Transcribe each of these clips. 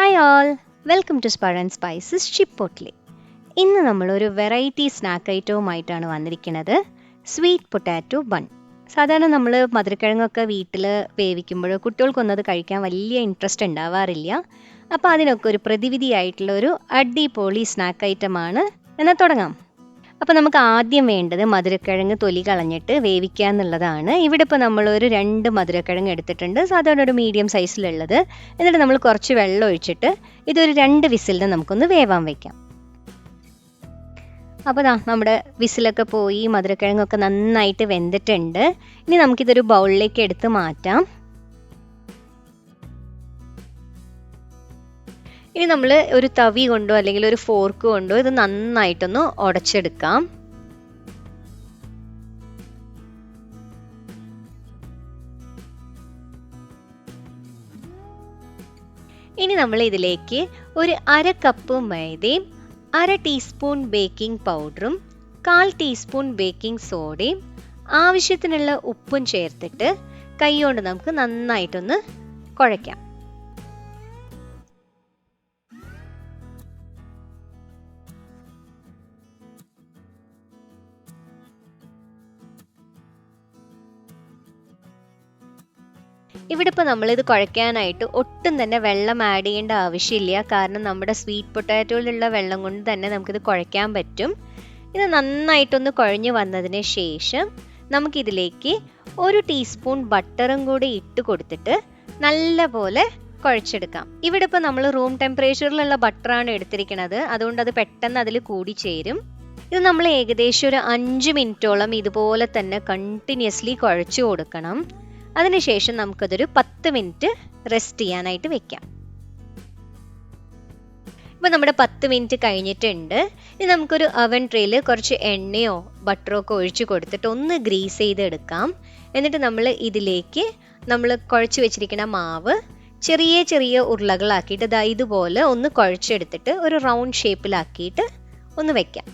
Hi all, welcome to spur&spices Chipotle. ഇന്ന് നമ്മൾ ഒരു വെറൈറ്റി സ്നാക്ക് ഐറ്റവുമായിട്ടാണ് വന്നിരിക്കുന്നത്. Sweet potato bun. സാധാരണ നമ്മൾ മധുരക്കിഴങ്ങൊക്കെ വീട്ടിൽ വേവിക്കുമ്പോൾ കുട്ടികൾക്കൊന്നും അത് കഴിക്കാൻ വലിയ ഇൻട്രസ്റ്റ് ഉണ്ടാവാറില്ല. അപ്പോൾ അതിനൊക്കെ ഒരു പ്രതിവിധിയായിട്ടുള്ള ഒരു അടിപൊളി സ്നാക്ക് ഐറ്റമാണ്. എന്നാൽ തുടങ്ങാം. അപ്പോൾ നമുക്ക് ആദ്യം വേണ്ടത് മധുരക്കിഴങ്ങ് തൊലി കളഞ്ഞിട്ട് വേവിക്കുക എന്നുള്ളതാണ്. ഇവിടെ ഇപ്പോൾ നമ്മളൊരു 2 മധുരക്കിഴങ്ങ് എടുത്തിട്ടുണ്ട്, സാധാരണ ഒരു മീഡിയം സൈസിലുള്ളത്. എന്നിട്ട് നമ്മൾ കുറച്ച് വെള്ളം ഒഴിച്ചിട്ട് ഇതൊരു 2 വിസിലിന് നമുക്കൊന്ന് വേവാൻ വയ്ക്കാം. അപ്പോൾ നമ്മുടെ വിസിലൊക്കെ പോയി മധുരക്കിഴങ്ങൊക്കെ നന്നായിട്ട് വെന്തിട്ടുണ്ട്. ഇനി നമുക്കിതൊരു ബൗളിലേക്ക് എടുത്ത് മാറ്റാം. ഇനി നമ്മൾ ഒരു തവി കൊണ്ടോ അല്ലെങ്കിൽ ഒരു ഫോർക്ക് കൊണ്ടോ ഇത് നന്നായിട്ടൊന്ന് ഉടച്ചെടുക്കാം. ഇനി നമ്മൾ ഇതിലേക്ക് ഒരു 1/2 കപ്പ് മൈദയും 1/2 ടീസ്പൂൺ ബേക്കിംഗ് പൗഡറും 1/4 ടീസ്പൂൺ ബേക്കിംഗ് സോഡയും ആവശ്യത്തിനുള്ള ഉപ്പും ചേർത്തിട്ട് കൈകൊണ്ട് നമുക്ക് നന്നായിട്ടൊന്ന് കുഴയ്ക്കാം. ഇവിടെ ഇപ്പോൾ നമ്മളിത് കുഴയ്ക്കാനായിട്ട് ഒട്ടും തന്നെ വെള്ളം ആഡ് ചെയ്യേണ്ട ആവശ്യമില്ല. കാരണം നമ്മുടെ സ്വീറ്റ് പൊട്ടാറ്റോയിലുള്ള വെള്ളം കൊണ്ട് തന്നെ നമുക്കിത് കുഴയ്ക്കാൻ പറ്റും. ഇത് നന്നായിട്ടൊന്ന് കുഴഞ്ഞു വന്നതിന് ശേഷം നമുക്കിതിലേക്ക് 1 ടീസ്പൂൺ ബട്ടറും കൂടി ഇട്ട് കൊടുത്തിട്ട് നല്ലപോലെ കുഴച്ചെടുക്കാം. ഇവിടെ ഇപ്പോൾ നമ്മൾ റൂം ടെമ്പറേച്ചറിലുള്ള ബട്ടറാണ് എടുത്തിരിക്കുന്നത്, അതുകൊണ്ട് അത് പെട്ടെന്ന് അതിൽ കൂടി ചേരും. ഇത് നമ്മൾ ഏകദേശം ഒരു 5 മിനിറ്റോളം ഇതുപോലെ തന്നെ കണ്ടിന്യൂസ്ലി കുഴച്ചു കൊടുക്കണം. അതിനുശേഷം നമുക്കതൊരു 10 മിനിറ്റ് റെസ്റ്റ് ചെയ്യാനായിട്ട് വെക്കാം. ഇപ്പോൾ നമ്മുടെ 10 മിനിറ്റ് കഴിഞ്ഞിട്ടുണ്ട്. ഇനി നമുക്കൊരു അവൻ ട്രേയിൽ കുറച്ച് എണ്ണയോ ബട്ടറോ ഒക്കെ ഒഴിച്ച് കൊടുത്തിട്ട് ഒന്ന് ഗ്രീസ് ചെയ്തെടുക്കാം. എന്നിട്ട് നമ്മൾ ഇതിലേക്ക് നമ്മൾ കുഴച്ച് വെച്ചിരിക്കുന്ന മാവ് ചെറിയ ചെറിയ ഉരുളകളാക്കിയിട്ട് ഇതുപോലെ ഒന്ന് കുഴച്ചെടുത്തിട്ട് ഒരു റൗണ്ട് ഷേപ്പിലാക്കിയിട്ട് ഒന്ന് വെക്കാം.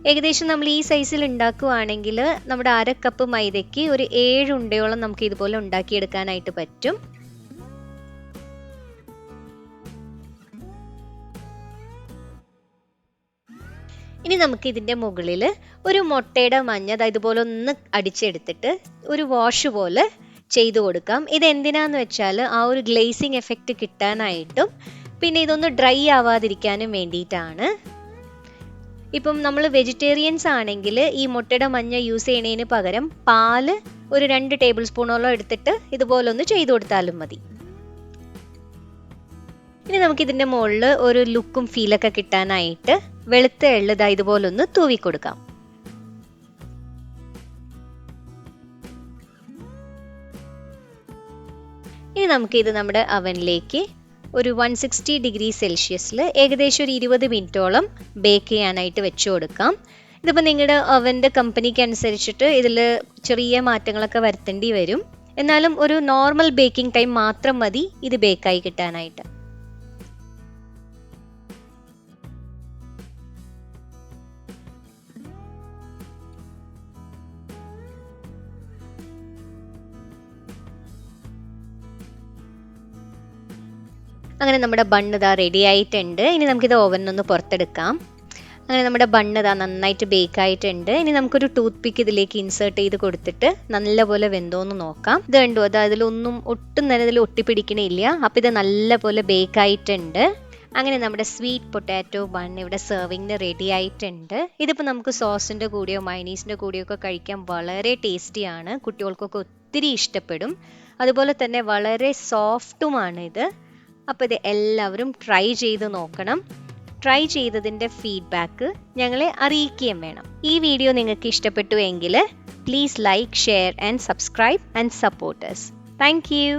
ഏകദേശം നമ്മൾ ഈ സൈസിൽ ഉണ്ടാക്കുകയാണെങ്കിൽ നമ്മുടെ 1/2 കപ്പ് മൈദയ്ക്ക് ഒരു 7 ഉണ്ടയോളം നമുക്ക് ഇതുപോലെ ഉണ്ടാക്കിയെടുക്കാനായിട്ട് പറ്റും. ഇനി നമുക്ക് ഇതിൻ്റെ മുകളിൽ ഒരു മുട്ടയുടെ മഞ്ഞ ഇതുപോലെ ഒന്ന് അടിച്ചെടുത്തിട്ട് ഒരു വാഷ് പോലെ ചെയ്തു കൊടുക്കാം. ഇത് എന്തിനാന്ന് വെച്ചാൽ ആ ഒരു ഗ്ലേസിങ് എഫക്റ്റ് കിട്ടാനായിട്ടും പിന്നെ ഇതൊന്ന് ഡ്രൈ ആവാതിരിക്കാനും വേണ്ടിയിട്ടാണ്. ഇപ്പം നമ്മൾ വെജിറ്റേറിയൻസ് ആണെങ്കിൽ ഈ മുട്ടയുടെ മഞ്ഞ യൂസ് ചെയ്യുന്നതിന് പകരം പാല് ഒരു 2 ടേബിൾ സ്പൂണോളം എടുത്തിട്ട് ഇതുപോലെ ഒന്ന് ചെയ്തു കൊടുത്താലും മതി. ഇനി നമുക്ക് ഇതിൻ്റെ മുകളിൽ ഒരു ലുക്കും ഫീലൊക്കെ കിട്ടാനായിട്ട് വെളുത്ത എള്ള് ഇതുപോലെ ഒന്ന് തൂവി കൊടുക്കാം. ഇനി നമുക്കിത് നമ്മുടെ അവനിലേക്ക് ഒരു 160 ഡിഗ്രി സെൽഷ്യസിൽ ഏകദേശം ഒരു 20 മിനിറ്റോളം ബേക്ക് ചെയ്യാനായിട്ട് വെച്ച് കൊടുക്കാം. ഇതിപ്പോൾ നിങ്ങളുടെ അവൻ്റെ കമ്പനിക്ക് അനുസരിച്ചിട്ട് ഇതിൽ ചെറിയ മാറ്റങ്ങളൊക്കെ വരുത്തേണ്ടി വരും. എന്നാലും ഒരു നോർമൽ ബേക്കിംഗ് ടൈം മാത്രം മതി ഇത് ബേക്കായി കിട്ടാനായിട്ട്. അങ്ങനെ നമ്മുടെ ബണ്ണ് റെഡി ആയിട്ടുണ്ട്. ഇനി നമുക്കിത് ഓവനിലൊന്ന് പുറത്തെടുക്കാം. അങ്ങനെ നമ്മുടെ ബണ്ണ് നന്നായിട്ട് ബേക്ക് ആയിട്ടുണ്ട്. ഇനി നമുക്കൊരു ടൂത്ത് പിക്ക് ഇതിലേക്ക് ഇൻസേർട്ട് ചെയ്ത് കൊടുത്തിട്ട് നല്ലപോലെ വെന്തോന്ന് നോക്കാം. ഇത് കണ്ടു, അതിലൊന്നും ഒട്ടും തന്നെ ഇതിൽ ഒട്ടിപ്പിടിക്കണില്ല. അപ്പോൾ ഇത് നല്ലപോലെ ബേക്ക് ആയിട്ടുണ്ട്. അങ്ങനെ നമ്മുടെ സ്വീറ്റ് പൊട്ടാറ്റോ ബൺ ഇവിടെ സെർവിങ്ങിന് റെഡി ആയിട്ടുണ്ട്. ഇതിപ്പോൾ നമുക്ക് സോസിൻ്റെ കൂടെയോ മയണീസിൻ്റെ കൂടെയോ ഒക്കെ കഴിക്കാൻ വളരെ ടേസ്റ്റിയാണ്. കുട്ടികൾക്കൊക്കെ ഒത്തിരി ഇഷ്ടപ്പെടും. അതുപോലെ തന്നെ വളരെ സോഫ്റ്റുമാണ് ഇത്. അപ്പോൾ ഇത് എല്ലാവരും ട്രൈ ചെയ്ത് നോക്കണം. ട്രൈ ചെയ്തതിൻ്റെ ഫീഡ്ബാക്ക് ഞങ്ങളെ അറിയിക്കുകയും വേണം. ഈ വീഡിയോ നിങ്ങൾക്ക് ഇഷ്ടപ്പെട്ടു എങ്കിൽ please like, share and subscribe and support us. Thank you.